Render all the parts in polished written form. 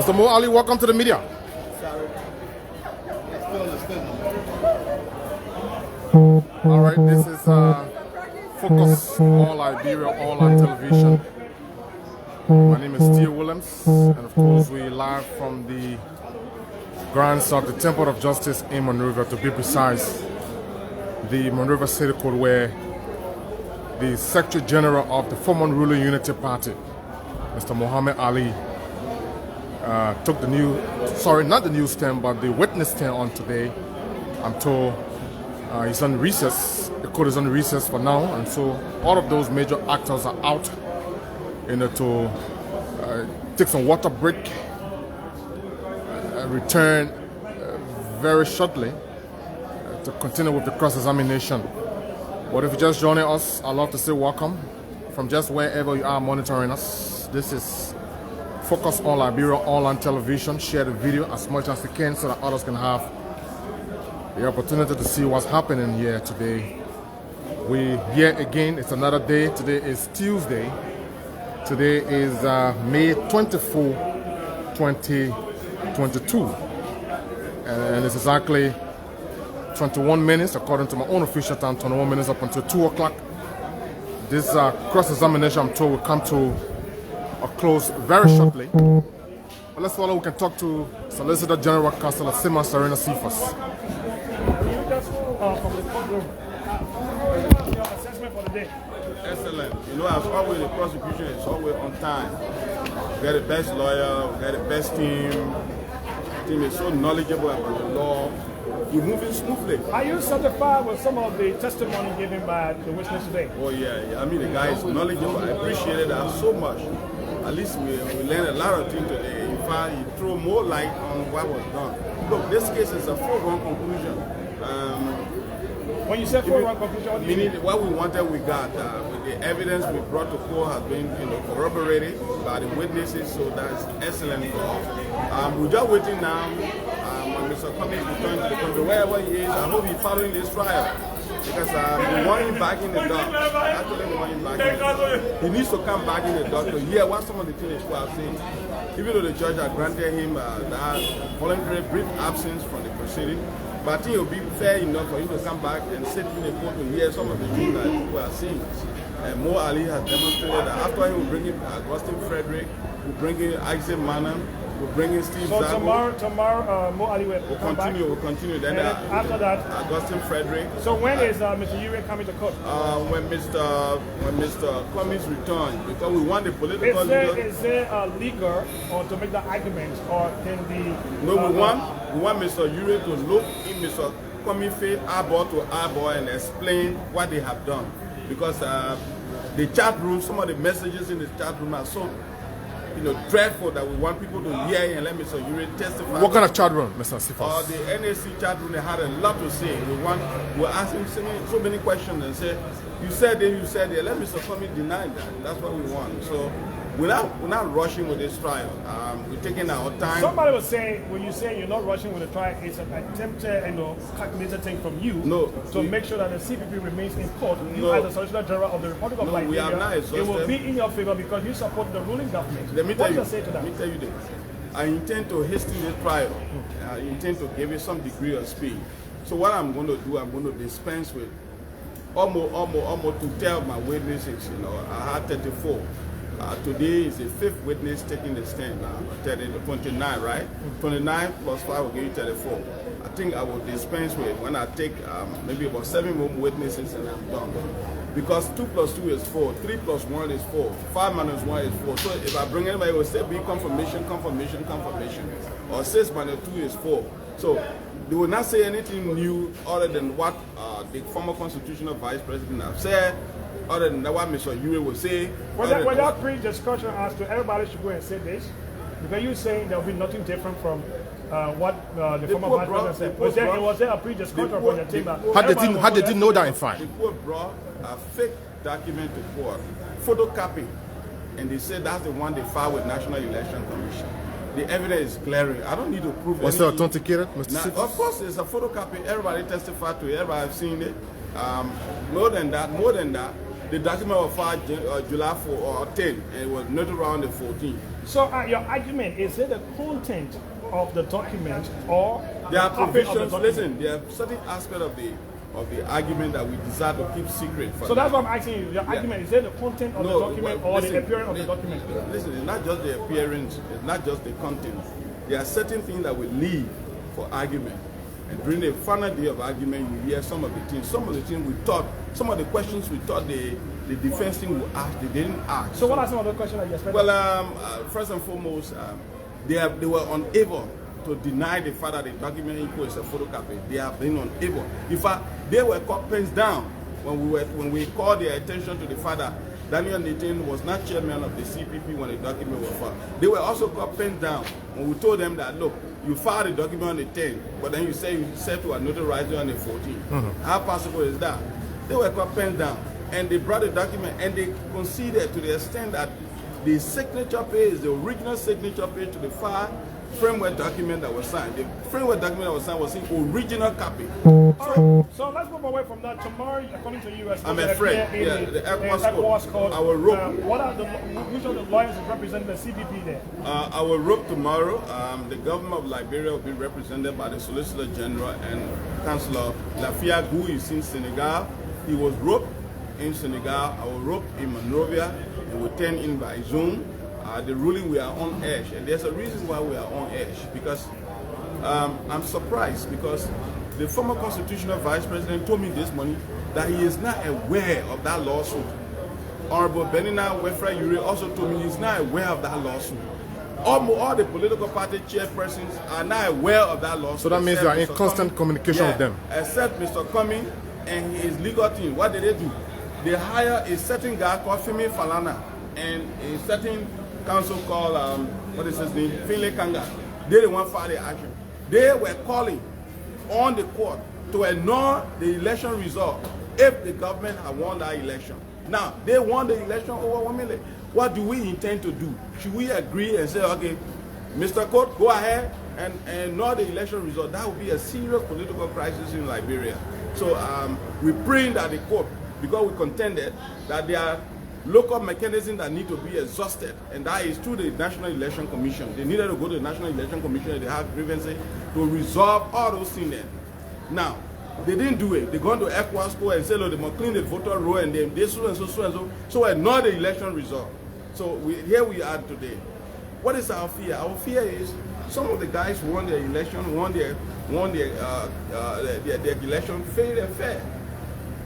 Mr. Mo Ali, welcome to the media. All right, this is Focus All Liberia, All on Television. My name is Theophilus, and of course we live from the grounds of the Temple of Justice in Monrovia, to be precise, the Monrovia City Court, where the Secretary General of the former ruling Unity Party, Mr. Muhammad Ali, took the not the news stand, but the witness stand on today. I'm told he's on recess. The court is on recess for now, and so all of those major actors are out, to take some water break, return very shortly to continue with the cross-examination. But if you're just joining us, I'd love to say welcome from just wherever you are monitoring us. This is Focus on Liberia, all on television. Share the video as much as you can so that others can have the opportunity to see what's happening here today. We here again, it's another day. Today is Tuesday. Today is May 24, 2022. And it's exactly 21 minutes, according to my own official time, 21 minutes up until 2 o'clock. This cross-examination, I'm told, will come to a close very shortly. But let's follow. We can talk to Solicitor General Counsel Cephus. From the courtroom, your assessment for the day. Excellent. As always, the prosecution is always on time. We got the best lawyer, we got the best team. The team is so knowledgeable about the law. We're moving smoothly. Are you satisfied with some of the testimony given by the witness today? Oh yeah. I mean, the guy is knowledgeable. I appreciated that so much. At least we learned a lot of things today. In fact, he threw more light on what was done. Look, this case is a foregone conclusion. When you say foregone conclusion, what do you mean? What we wanted, we got. With the evidence we brought to court has been, corroborated by the witnesses, so that's excellent. We're just waiting now. When Mr. Cummings returns to the country, wherever he is, I hope he's following this trial. Because we want him back in the dock. Actually, we want him back in the dock. He needs to come back in the dock to hear what some of the things people are saying. Even though the judge had granted him that voluntary brief absence from the proceeding, but I think it will be fair enough for him to come back and sit in the court to hear some of the things that people are saying. And Mo Ali has demonstrated that after he will bring in Augustine Frederick, will bring in Isaac Manham, we'll bring in Steve So Zago. tomorrow Mo Ali will come back. We'll continue. Then after that, Augustine Frederick. So when is Mr. Ure coming to court? When Mr. Cummings returns, because we want the political leader. Is there a legal or to make the argument, or can the... No, we want Mr. Ure to look in Mr. Cummings' face, eyeball to eyeball, and explain what they have done. Because the chat room, some of the messages in the chat room are so dreadful that we want people to hear and let Mr. Ure testify. What kind of chat room, Mr. Cephus? The NAC chat room, they had a lot to say. We're asking so many questions and say, you said it, let Mr. Cummings deny that. That's what we want. So we're not rushing with this trial. We're taking our time. Somebody was saying, when you say you're not rushing with the trial, it's an attempted calculated thing from you to make sure that the CPP remains in court. You as the Solicitor General of the Republic of Liberia, we are not it will be in your favor because you support the ruling government. Let me what tell do you, you say to that? Let me tell you this. I intend to hasten the trial. I intend to give it some degree of speed. So what I'm going to do, I'm going to dispense with almost to tell my witnesses, I had 34. Today is the 5th witness taking the stand now. 29, right? 29 plus 5 will give you 34. I think I will dispense with when I take maybe about 7 more witnesses and I'm done. Because 2 plus 2 is 4, 3 plus 1 is 4, 5 minus 1 is 4. So if I bring anybody, it will say be confirmation, or 6 minus 2 is 4. So they will not say anything new other than what the former constitutional vice president have said, other than what Mr. Ure will say. Was that pre-discussion as to everybody should go and say this? Because you're saying there will be nothing different from what the former vice president said. Was there a pre-discussion from the team? How did you know that in fact? The court brought a fake document to court, photocopy, and they said that's the one they filed with National Election Commission. The evidence is glaring. I don't need to prove Was it authenticated, Mr. Now, Cephus? of course, it's a photocopy. Everybody testified to it. Everybody have seen it. More than that, The document was filed July 4 or 10, and it was notarized on the 14th. So your argument, is it the content of the document or There are copy of the provisions. document? Listen, there are certain aspects of the argument that we desire to keep secret. So that's what I'm asking you. Your argument, is it the content of the document or the appearance of the document? Listen, it's not just the appearance, it's not just the content. There are certain things that we leave for argument. And during the final day of argument, you hear some of the things we thought, some of the questions we thought the defense team would ask, they didn't ask. So what are some of the questions that you expect? Well, first and foremost, they were unable to deny the fact that the document equal is a photocopy. They have been unable. In fact, they were caught pens down when we called their attention to the fact that Daniel Nathan was not chairman of the CPP when the document was filed. They were also caught pens down when we told them that, look, you filed the document on the 10th, but then you said to notarize it on the 14th. How possible is that? They were caught pens down, and they brought the document, and they conceded to the extent that the signature page is the original signature page to the file framework document that was signed. The framework document that was signed was the original copy. Alright, so let's move away from that. Tomorrow, according to you, I'm afraid, the ECOWAS code, our rope. Which of the lawyers is representing the CPP there? Our rope tomorrow, the government of Liberia will be represented by the Solicitor General and Councillor Lafia, who is in Senegal. He was roped in Senegal, our rope in Monrovia, and we turn in by Zoom. The ruling, we are on edge, and there's a reason why we are on edge, because I'm surprised, because the former constitutional vice president told me this morning that he is not aware of that lawsuit. Honorable Benina Wefra Uri also told me he's not aware of that lawsuit. All the political party chairpersons are not aware of that lawsuit. So that means you are in constant communication with them? Except Mr. Cumming and his legal team. What did they do? They hire a certain guy called Femi Falana and a certain council called, what is his name, Finlay Kanga. They didn't want to file the action. They were calling on the court to ignore the election result if the government had won that election. Now, they won the election overwhelmingly. What do we intend to do? Should we agree and say, okay, Mr. Court, go ahead and ignore the election result? That would be a serious political crisis in Liberia. So we're praying that the court, because we contended that there are local mechanisms that need to be exhausted, and that is through the National Election Commission. They needed to go to the National Election Commission and they have grievances to resolve all those things there. Now, they didn't do it. They gone to ECOWAS and said, look, they must clean the voter roll and then they so and so. So ignore the election result. So here we are today. What is our fear? Our fear is some of the guys who won their election, won their election fair and fair.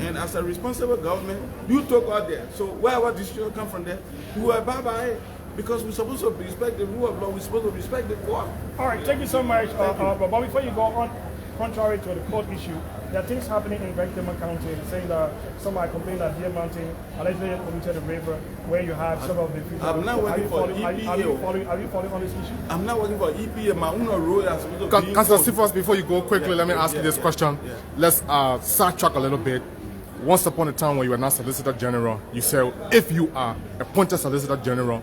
And as a responsible government, you talk out there. So wherever decision come from there, you will abide by it. Because we're supposed to respect the rule of law, we're supposed to respect the court. All right, thank you so much. But before you go on, contrary to the court issue, there are things happening in Vancouver County, saying that somebody complained that Deer Mountain allegedly committed a rape where you have some of the people. I'm not working for EPA. Are you following on this issue? I'm not working for EPA. My own role is supposed to be... Councillor Cephus, before you go quickly, let me ask you this question. Let's sidetrack a little bit. Once upon a time when you were not Solicitor General, you said if you are appointed Solicitor General,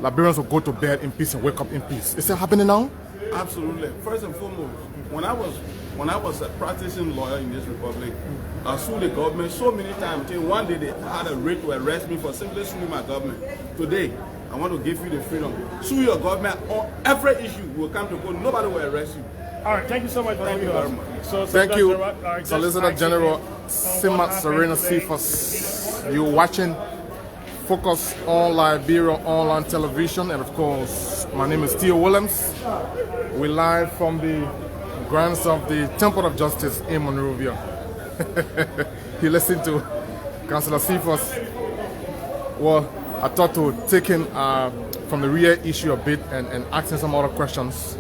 Liberians will go to bed in peace and wake up in peace. Is that happening now? Absolutely. First and foremost, when I was a practicing lawyer in this republic, I sued the government so many times until one day they had a right to arrest me for simply suing my government. Today, I want to give you the freedom. Sue your government on every issue. You will come to court. Nobody will arrest you. All right, thank you so much for Thank you very much. So, Thank you, General, Solicitor General Simat Serena Cephus. You're watching Focus on Liberia online television, and of course, my name is Theophilus. We're live from the grounds of the Temple of Justice in Monrovia. You listen to Councillor Cephus. Well, I thought to take him from the real issue a bit and ask him some other questions,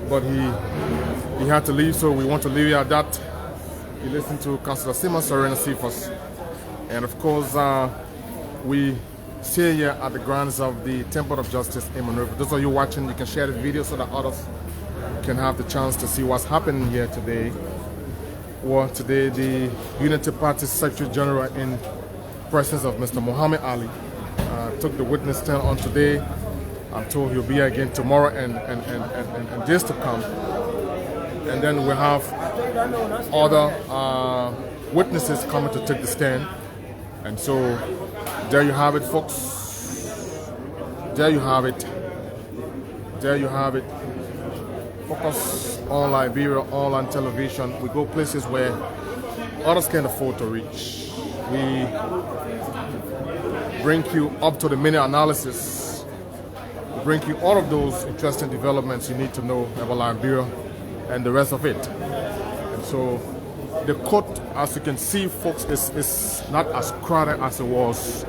but he had to leave, so we want to leave it at that. You listen to Councillor Simat Serena Cephus, and of course, we stay here at the grounds of the Temple of Justice in Monrovia. Those of you watching, you can share the video so that others can have the chance to see what's happening here today. Well, today the Unity Party Secretary General in presence of Mr. Muhammad Ali took the witness stand on today. I'm told he'll be here again tomorrow and days to come. And then we have other witnesses coming to take the stand. And so there you have it, folks. There you have it. There you have it. Focus on Liberia, all on television. We go places where others can't afford to reach. We bring you up to the minute analysis. We bring you all of those interesting developments you need to know about Liberia and the rest of it. And so the court, as you can see, folks, is not as crowded as it was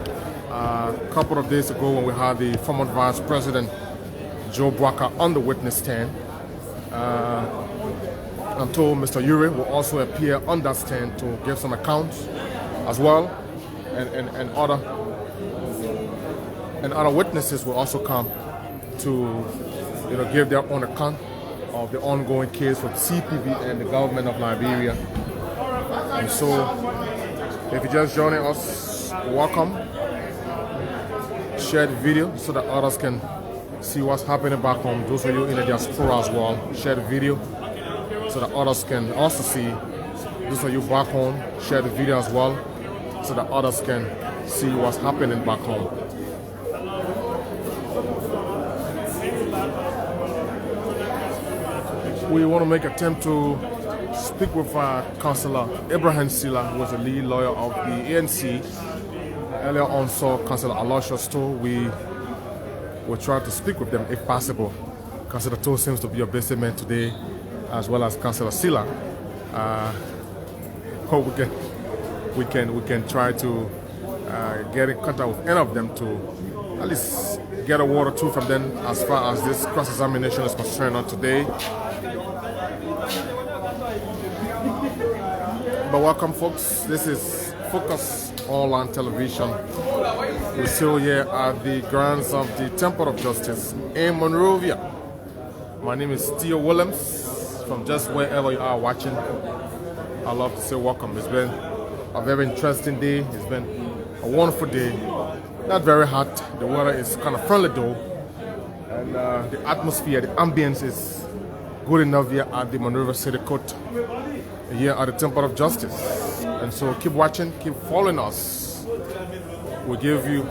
a couple of days ago when we had the former Vice President Joe Bwaka on the witness stand. I'm told Mr. Uri will also appear on that stand to give some accounts as well, and other witnesses will also come to give their own account of the ongoing case with CPP and the government of Liberia. And so, if you're just joining us, welcome. Share the video so that others can see what's happening back home. Those of you in the diaspora as well, share the video so that others can also see. Those of you back home, share the video as well so that others can see what's happening back home. We want to make an attempt to speak with Councillor Abraham Sila, who was the lead lawyer of the ANC. Earlier on saw Councillor Aloysius Stowe. We will try to speak with them if possible. Councillor Stowe seems to be a busy man today, as well as Councillor Sila. Hope we can try to get in contact with any of them to at least get a word or two from them as far as this cross-examination is concerned on today. But welcome, folks. This is Focus Online Television. We're still here at the grounds of the Temple of Justice in Monrovia. My name is Theophilus. From just wherever you are watching, I'd love to say welcome. It's been a very interesting day. It's been a wonderful day. Not very hot. The weather is kind of friendly though. And the atmosphere, the ambience is good enough here at the Monrovia City Court, here at the Temple of Justice. And so keep watching, keep following us. We'll give you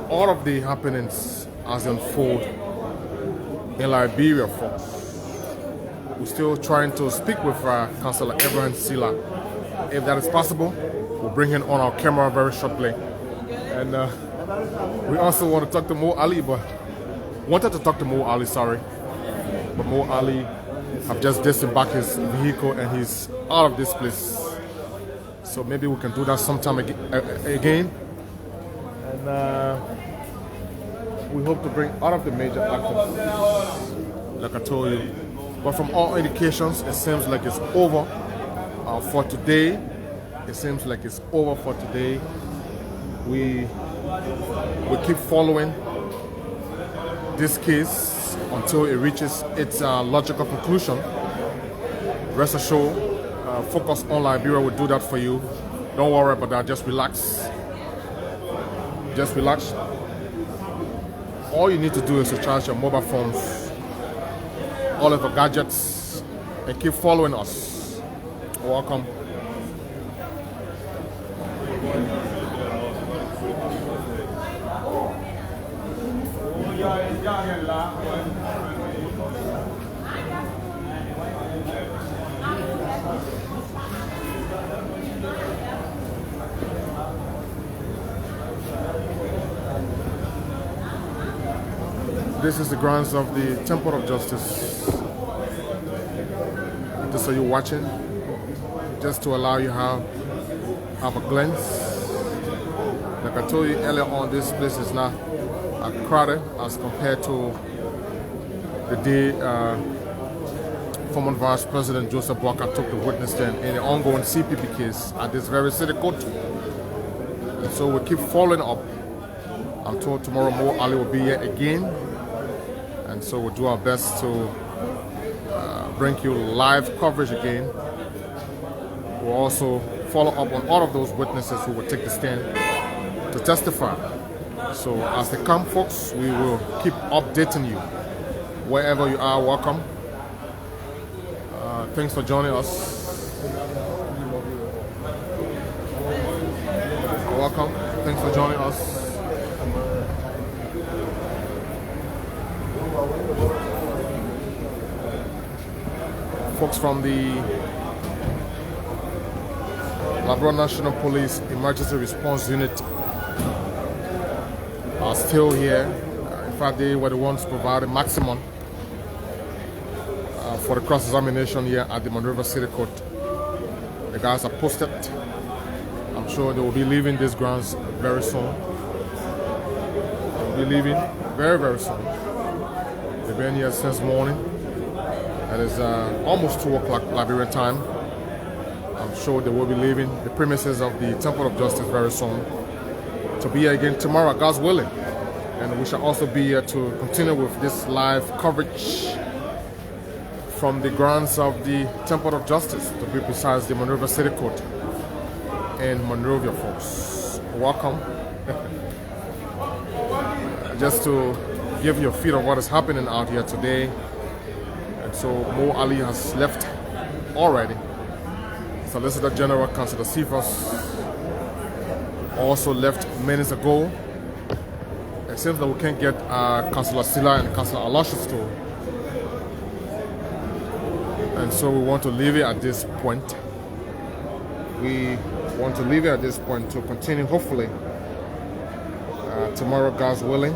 all of the happenings as they unfold in Liberia, folks. We're still trying to speak with Councillor Abraham Sila. If that is possible, we'll bring him on our camera very shortly. And we also want to talk to Mo Ali, but wanted to talk to Mo Ali, sorry. But Mo Ali have just disembarked his vehicle and he's out of this place. So maybe we can do that sometime again. And we hope to bring all of the major actors, like I told you. But from all indications, it seems like it's over for today. It seems like it's over for today. We keep following this case until it reaches its logical conclusion. Rest assured, Focus on Liberia will do that for you. Don't worry about that. Just relax. Just relax. All you need to do is to charge your mobile phones, all of the gadgets, and keep following us. Welcome. This is the grounds of the Temple of Justice. Just so you're watching, just to allow you to have a glance. Like I told you earlier on, this place is not crowded as compared to the day former Vice President Joseph Bwaka took the witness stand in the ongoing CPP case at this very city court. And so we keep following up. I'm told tomorrow Mo Ali will be here again. And so we'll do our best to bring you live coverage again. We'll also follow up on all of those witnesses who will take the stand to testify. So as they come, folks, we will keep updating you. Wherever you are, welcome. Thanks for joining us. Welcome. Thanks for joining us. Folks from the Liberia National Police Emergency Response Unit are still here. In fact, they were the ones providing maximum for the cross-examination here at the Monrovia City Court. The guys are posted. I'm sure they will be leaving these grounds very soon. They will be leaving very, very soon. They've been here since morning. It is almost 2 o'clock Liberian time. I'm sure they will be leaving the premises of the Temple of Justice very soon to be here again tomorrow, God's willing. And we shall also be here to continue with this live coverage from the grounds of the Temple of Justice, to be precise, the Monrovia City Court in Monrovia, folks. Welcome. Just to give you a feel of what is happening out here today. And so Mo Ali has left already. Solicitor General Councillor Cephus also left minutes ago. It seems that we can't get Councillor Silla and Councillor Aloysius too. And so we want to leave it at this point. We want to leave it at this point to continue, hopefully, tomorrow, God's willing,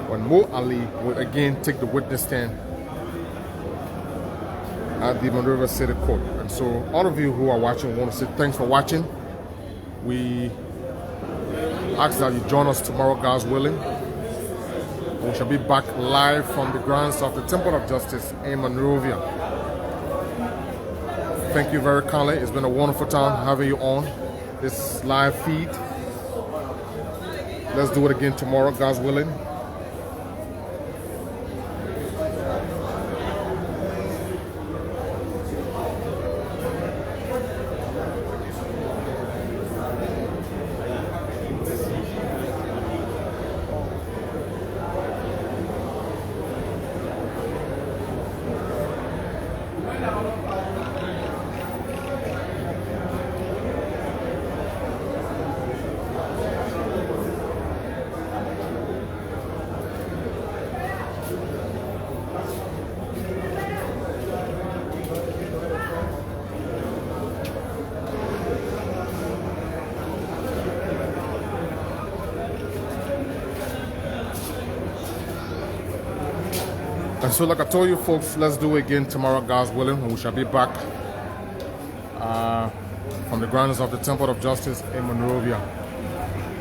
when Mo Ali will again take the witness stand at the Monrovia City Court. And so all of you who are watching, we want to say thanks for watching. We ask that you join us tomorrow, God's willing. We shall be back live from the grounds of the Temple of Justice in Monrovia. Thank you very kindly. It's been a wonderful time having you on this live feed. Let's do it again tomorrow, God's willing. And so, like I told you folks, let's do it again tomorrow, God's willing, and we shall be back from the grounds of the Temple of Justice in Monrovia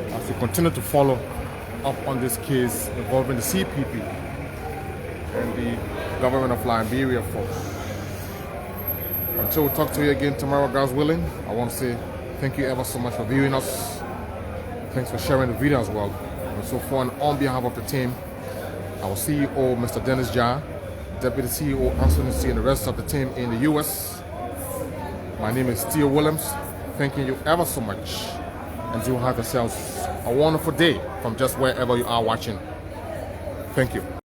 as we continue to follow up on this case involving the CPP and the government of Liberia, folks. Until we talk to you again tomorrow, God's willing, I want to say thank you ever so much for viewing us. Thanks for sharing the video as well. And so far, on behalf of the team, our CEO, Mr. Dennis Jah, Deputy CEO Anthony C, and the rest of the team in the US. My name is Theophilus. Thanking you ever so much. And you have yourselves a wonderful day from just wherever you are watching. Thank you.